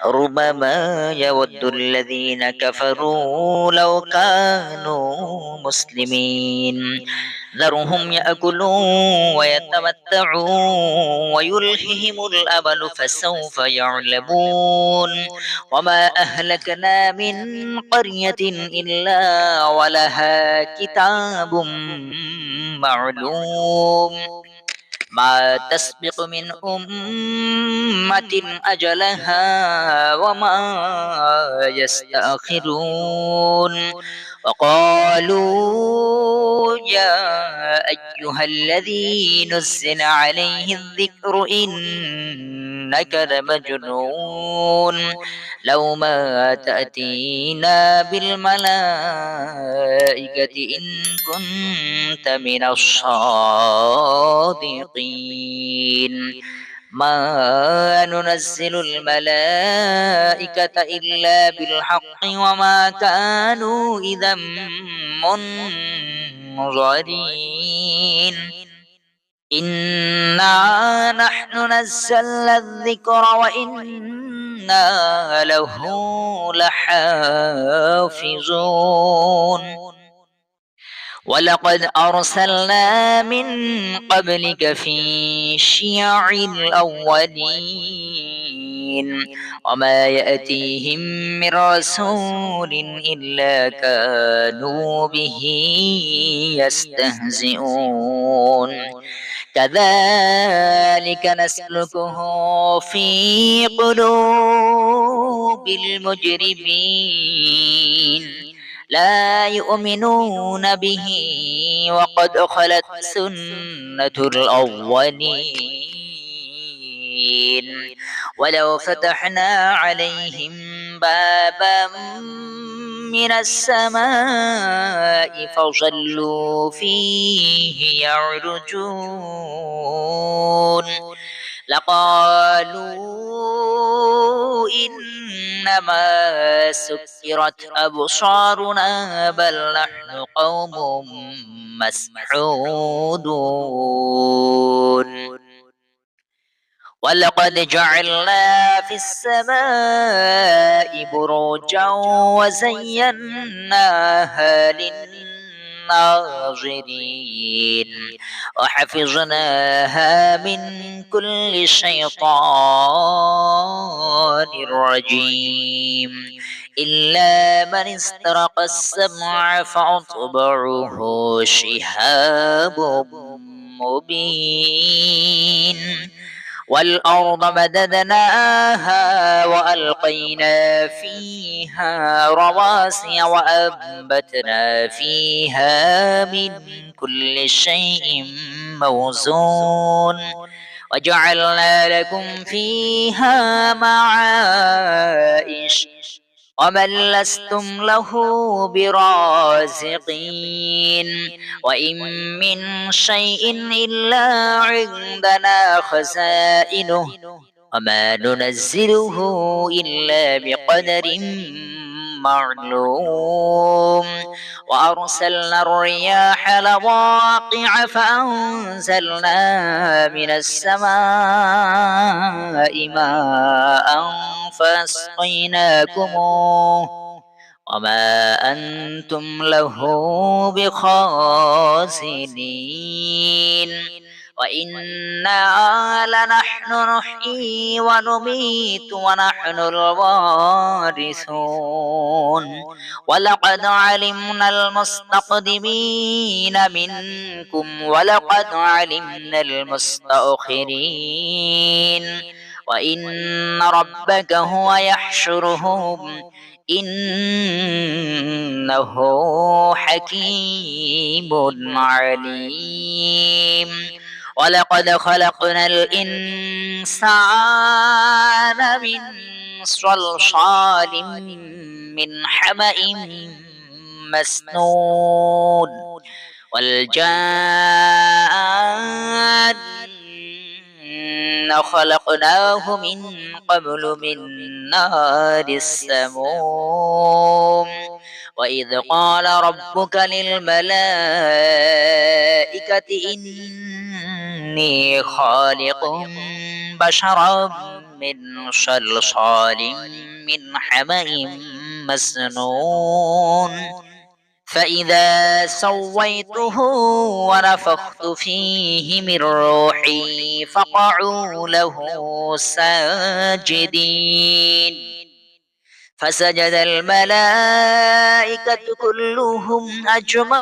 ربما يود الذين كفروا لو كانوا مسلمين ذرهم يأكلوا ويتمتعوا ويلههم الأمل فسوف يعلمون وما أهلكنا من قرية إلا ولها كتاب معلوم ما تسبق من أمة أجلها وما يستأخرون وقالوا يا أيها الذي نزل عليه الذكر إنك لمجنون لو ما تأتينا بالملائكة إن كنت من الصادقين ما ننزل الملائكة إلا بالحق وما كانوا إذا منظرين إنا نحن نزلنا الذكر وإنا له لحافظون ولقد أرسلنا من قبلك في شيع الأولين وما يأتيهم من رسول إلا كانوا به يستهزئون كذلك نسلكه في قلوب المجرمين لا يؤمنون به وقد خلت سنة الأولين ولو فتحنا عليهم بابا من السماء فظلوا فيه يعرجون لقالوا إنما سكرت أبصارنا بل نحن قوم مسحودون ولقد جعلنا في السماء بروجا وزيناها للناظرين وحفظناها من كل شيطان رجيم إلا من استرق السمع فأتبعه شهاب مبين والأرض مددناها وألقينا فيها رواسي وأنبتنا فيها من كل شيء موزون وجعلنا لكم فيها معايش ومن لستم له برازقين وإن من شيء إلا عندنا خزائنه وما ننزله إلا بقدر معلوم وأرسلنا الرياح لواقع فأنزلنا من السماء ماء فأسقيناكموه وما أنتم له بخازنين وإنا لنحن نحيي ونميت ونحن الوارثون ولقد علمنا المستقدمين منكم ولقد علمنا المستأخرين وإن ربك هو يحشرهم إنه حكيم عليم ولقد خلقنا الإنسان من صلصال من حمأ مسنون والجان خلقناه من قبل من نار السموم وإذ قال ربك للملائكة إني خالق بشرا من صلصال من حمأ مسنون فإذا سويته ونفخت فيه من روحي فقعوا له ساجدين فسجد الملائكة كلهم أجمعون